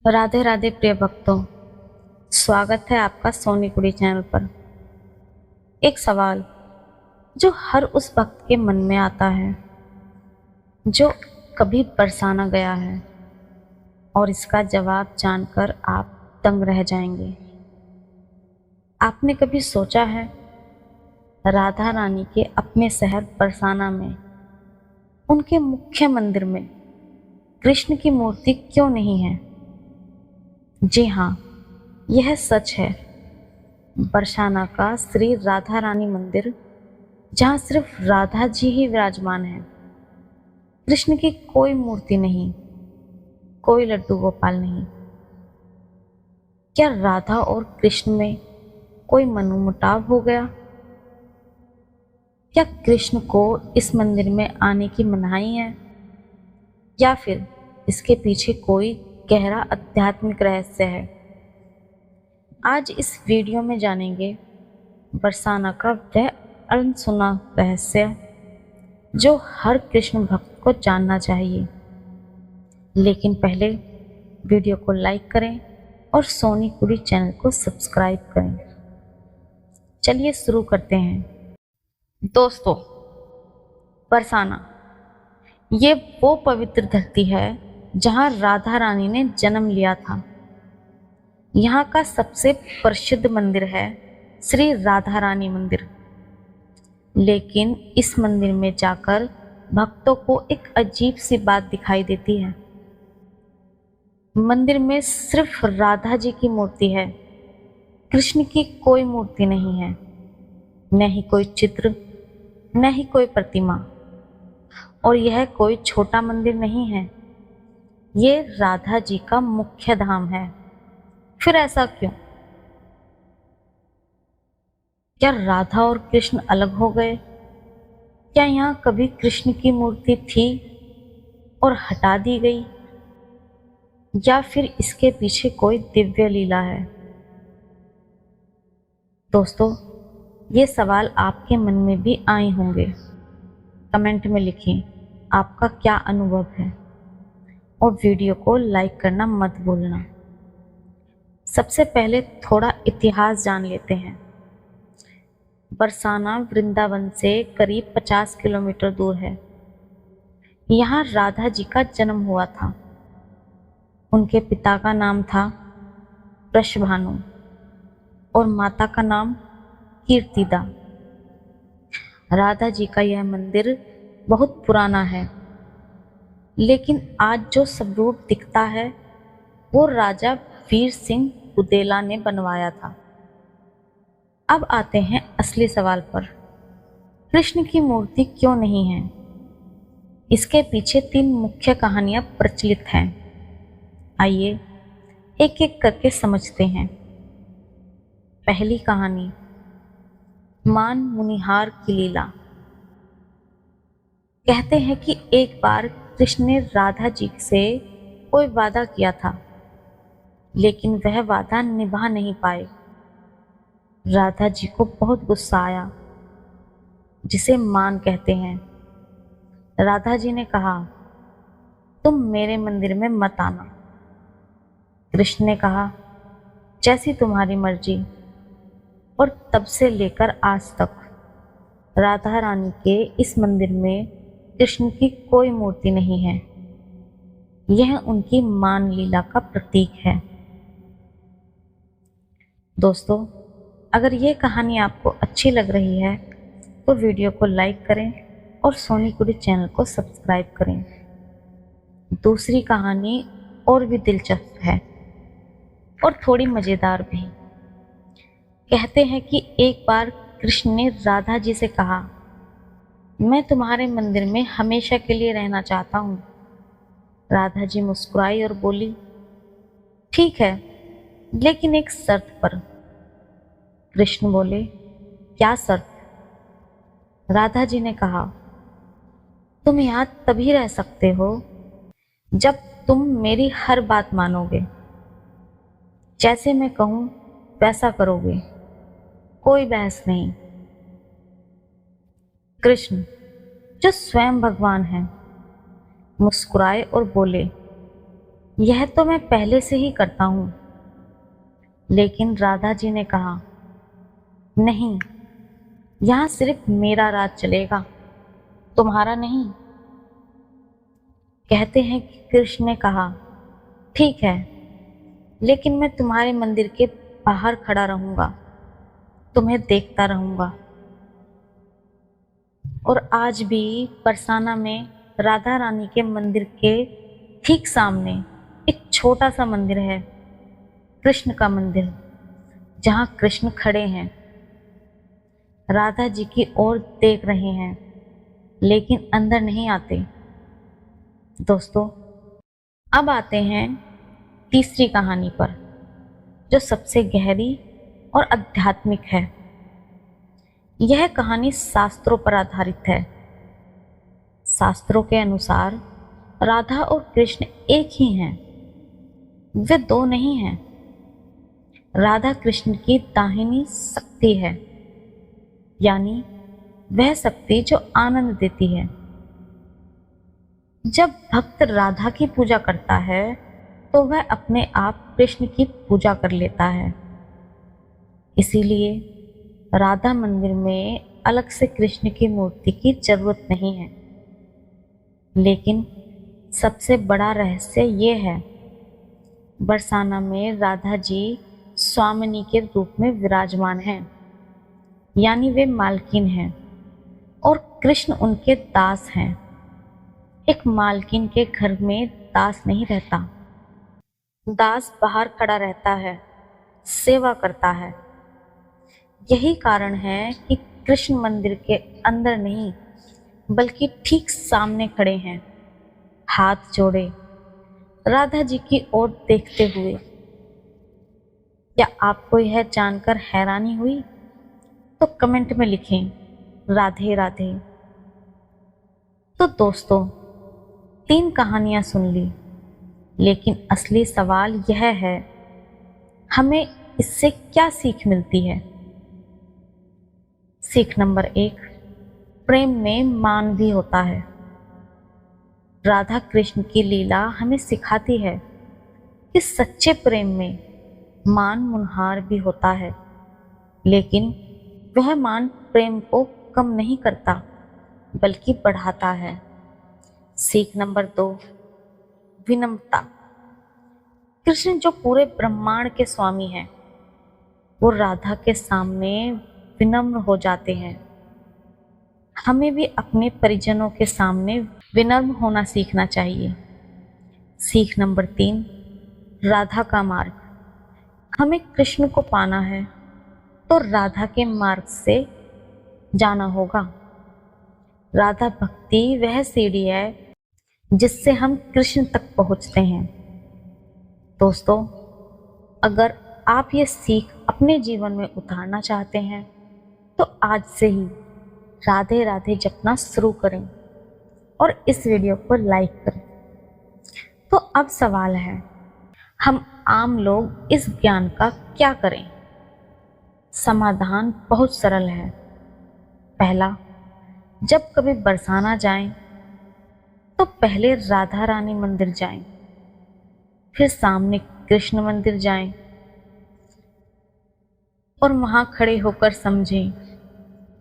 राधे राधे प्रिय भक्तों, स्वागत है आपका सोनी कुड़ी चैनल पर। एक सवाल जो हर उस भक्त के मन में आता है जो कभी बरसाना गया है, और इसका जवाब जानकर आप दंग रह जाएंगे। आपने कभी सोचा है राधा रानी के अपने शहर बरसाना में उनके मुख्य मंदिर में कृष्ण की मूर्ति क्यों नहीं है? जी हाँ, यह सच है। बरसाना का श्री राधा रानी मंदिर, जहाँ सिर्फ राधा जी ही विराजमान है, कृष्ण की कोई मूर्ति नहीं, कोई लड्डू गोपाल नहीं। क्या राधा और कृष्ण में कोई मनमुटाव हो गया? क्या कृष्ण को इस मंदिर में आने की मनाही है, या फिर इसके पीछे कोई गहरा आध्यात्मिक रहस्य है? आज इस वीडियो में जानेंगे बरसाना का वह अनसुना रहस्य जो हर कृष्ण भक्त को जानना चाहिए। लेकिन पहले वीडियो को लाइक करें और सोनी कुड़ी चैनल को सब्सक्राइब करें। चलिए शुरू करते हैं। दोस्तों, बरसाना ये वो पवित्र धरती है जहां राधा रानी ने जन्म लिया था। यहाँ का सबसे प्रसिद्ध मंदिर है श्री राधा रानी मंदिर। लेकिन इस मंदिर में जाकर भक्तों को एक अजीब सी बात दिखाई देती है। मंदिर में सिर्फ राधा जी की मूर्ति है, कृष्ण की कोई मूर्ति नहीं है। न ही कोई चित्र, न ही कोई प्रतिमा। और यह कोई छोटा मंदिर नहीं है, ये राधा जी का मुख्य धाम है। फिर ऐसा क्यों? क्या राधा और कृष्ण अलग हो गए? क्या यहाँ कभी कृष्ण की मूर्ति थी और हटा दी गई, या फिर इसके पीछे कोई दिव्य लीला है? दोस्तों, ये सवाल आपके मन में भी आए होंगे। कमेंट में लिखिए आपका क्या अनुभव है, और वीडियो को लाइक करना मत भूलना। सबसे पहले थोड़ा इतिहास जान लेते हैं। बरसाना वृंदावन से करीब 50 किलोमीटर दूर है। यहाँ राधा जी का जन्म हुआ था। उनके पिता का नाम था वृषभानु और माता का नाम कीर्तिदा। राधा जी का यह मंदिर बहुत पुराना है, लेकिन आज जो स्वरूप दिखता है वो राजा वीर सिंह बुदेला ने बनवाया था। अब आते हैं असली सवाल पर। कृष्ण की मूर्ति क्यों नहीं है? इसके पीछे 3 मुख्य कहानियां प्रचलित हैं। आइए एक एक करके समझते हैं। पहली कहानी, मान मुनिहार की लीला। कहते हैं कि एक बार कृष्ण ने राधा जी से कोई वादा किया था, लेकिन वह वादा निभा नहीं पाए। राधा जी को बहुत गुस्सा आया, जिसे मान कहते हैं। राधा जी ने कहा, तुम मेरे मंदिर में मत आना। कृष्ण ने कहा, जैसी तुम्हारी मर्जी। और तब से लेकर आज तक राधा रानी के इस मंदिर में कृष्ण की कोई मूर्ति नहीं है। यह उनकी मान लीला का प्रतीक है। दोस्तों, अगर ये कहानी आपको अच्छी लग रही है तो वीडियो को लाइक करें और सोनी कुड़ी चैनल को सब्सक्राइब करें। दूसरी कहानी और भी दिलचस्प है और थोड़ी मज़ेदार भी। कहते हैं कि एक बार कृष्ण ने राधा जी से कहा, मैं तुम्हारे मंदिर में हमेशा के लिए रहना चाहता हूँ। राधा जी मुस्कुराई और बोली, ठीक है, लेकिन एक शर्त पर। कृष्ण बोले, क्या शर्त? राधा जी ने कहा, तुम यहाँ तभी रह सकते हो जब तुम मेरी हर बात मानोगे। जैसे मैं कहूँ वैसा करोगे, कोई बहस नहीं। कृष्ण, जो स्वयं भगवान हैं, मुस्कुराए और बोले, यह तो मैं पहले से ही करता हूँ। लेकिन राधा जी ने कहा, नहीं, यहाँ सिर्फ मेरा राज चलेगा, तुम्हारा नहीं। कहते हैं कि कृष्ण ने कहा, ठीक है, लेकिन मैं तुम्हारे मंदिर के बाहर खड़ा रहूंगा, तुम्हें देखता रहूंगा। और आज भी बरसाना में राधा रानी के मंदिर के ठीक सामने एक छोटा सा मंदिर है, कृष्ण का मंदिर, जहाँ कृष्ण खड़े हैं, राधा जी की ओर देख रहे हैं, लेकिन अंदर नहीं आते। दोस्तों, अब आते हैं तीसरी कहानी पर, जो सबसे गहरी और आध्यात्मिक है। यह कहानी शास्त्रों पर आधारित है। शास्त्रों के अनुसार राधा और कृष्ण एक ही हैं, वे दो नहीं हैं। राधा कृष्ण की दाहिनी शक्ति है, यानी वह शक्ति जो आनंद देती है। जब भक्त राधा की पूजा करता है तो वह अपने आप कृष्ण की पूजा कर लेता है। इसीलिए राधा मंदिर में अलग से कृष्ण की मूर्ति की जरूरत नहीं है। लेकिन सबसे बड़ा रहस्य ये है, बरसाना में राधा जी स्वामिनी के रूप में विराजमान हैं, यानी वे मालकिन हैं और कृष्ण उनके दास हैं। एक मालकिन के घर में दास नहीं रहता, दास बाहर खड़ा रहता है, सेवा करता है। यही कारण है कि कृष्ण मंदिर के अंदर नहीं, बल्कि ठीक सामने खड़े हैं, हाथ जोड़े, राधा जी की ओर देखते हुए। क्या आपको यह जानकर हैरानी हुई? तो कमेंट में लिखें, राधे राधे। तो दोस्तों, 3 कहानियां सुन ली, लेकिन असली सवाल यह है, हमें इससे क्या सीख मिलती है? सीख नंबर 1, प्रेम में मान भी होता है। राधा कृष्ण की लीला हमें सिखाती है कि सच्चे प्रेम में मान मुनहार भी होता है, लेकिन वह मान प्रेम को कम नहीं करता, बल्कि बढ़ाता है। सीख नंबर 2, विनम्रता। कृष्ण जो पूरे ब्रह्मांड के स्वामी हैं, वो राधा के सामने विनम्र हो जाते हैं। हमें भी अपने परिजनों के सामने विनम्र होना सीखना चाहिए। सीख नंबर 3, राधा का मार्ग। हमें कृष्ण को पाना है तो राधा के मार्ग से जाना होगा। राधा भक्ति वह सीढ़ी है जिससे हम कृष्ण तक पहुंचते हैं। दोस्तों, अगर आप ये सीख अपने जीवन में उतारना चाहते हैं तो आज से ही राधे राधे जपना शुरू करें और इस वीडियो को लाइक करें। तो अब सवाल है, हम आम लोग इस ज्ञान का क्या करें? समाधान बहुत सरल है। पहला, जब कभी बरसाना जाएं तो पहले राधा रानी मंदिर जाएं, फिर सामने कृष्ण मंदिर जाएं और वहां खड़े होकर समझें,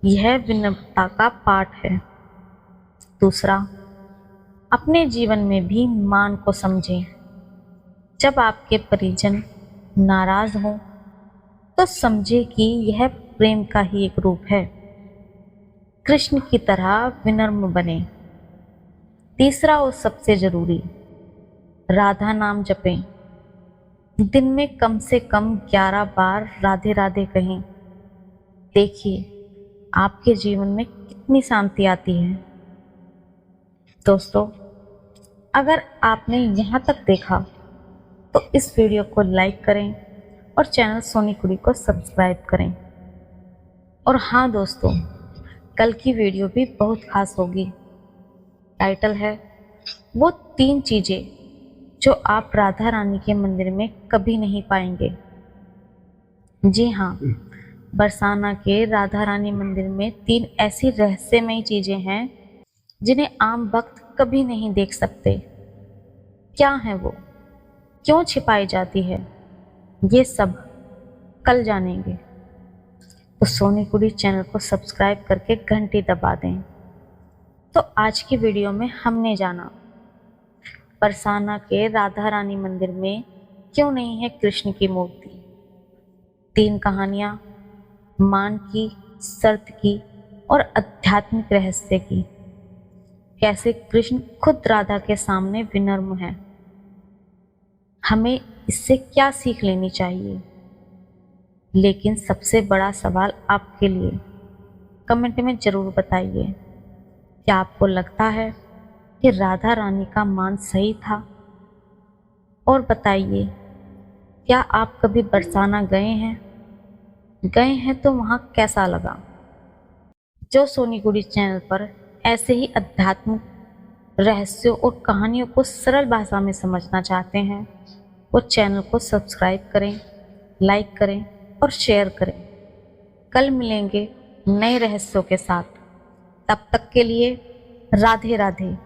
यह विनम्रता का पाठ है। दूसरा, अपने जीवन में भी मान को समझें। जब आपके परिजन नाराज हों तो समझे कि यह प्रेम का ही एक रूप है। कृष्ण की तरह विनम्र बने। तीसरा और सबसे जरूरी, राधा नाम जपें। दिन में कम से कम 11 बार राधे राधे कहें। देखिए आपके जीवन में कितनी शांति आती है। दोस्तों, अगर आपने यहाँ तक देखा तो इस वीडियो को लाइक करें और चैनल सोनी कुड़ी को सब्सक्राइब करें। और हाँ दोस्तों, कल की वीडियो भी बहुत खास होगी। टाइटल है, वो 3 चीजें जो आप राधा रानी के मंदिर में कभी नहीं पाएंगे। जी हाँ, बरसाना के राधा रानी मंदिर में 3 ऐसी रहस्यमयी चीजें हैं जिन्हें आम भक्त कभी नहीं देख सकते। क्या है वो? क्यों छिपाई जाती है, ये सब कल जानेंगे। तो सोनी कुड़ी चैनल को सब्सक्राइब करके घंटी दबा दें। तो आज की वीडियो में हमने जाना बरसाना के राधा रानी मंदिर में क्यों नहीं है कृष्ण की मूर्ति, 3 कहानियां मान की, शर्त की और आध्यात्मिक रहस्य की। कैसे कृष्ण खुद राधा के सामने विनम्र है, हमें इससे क्या सीख लेनी चाहिए। लेकिन सबसे बड़ा सवाल आपके लिए, कमेंट में जरूर बताइए, क्या आपको लगता है कि राधा रानी का मान सही था? और बताइए, क्या आप कभी बरसाना गए हैं? गए हैं तो वहाँ कैसा लगा? जो सोनी गुड़ी चैनल पर ऐसे ही अध्यात्मिक रहस्यों और कहानियों को सरल भाषा में समझना चाहते हैं, वो चैनल को सब्सक्राइब करें, लाइक करें और शेयर करें। कल मिलेंगे नए रहस्यों के साथ। तब तक के लिए राधे राधे।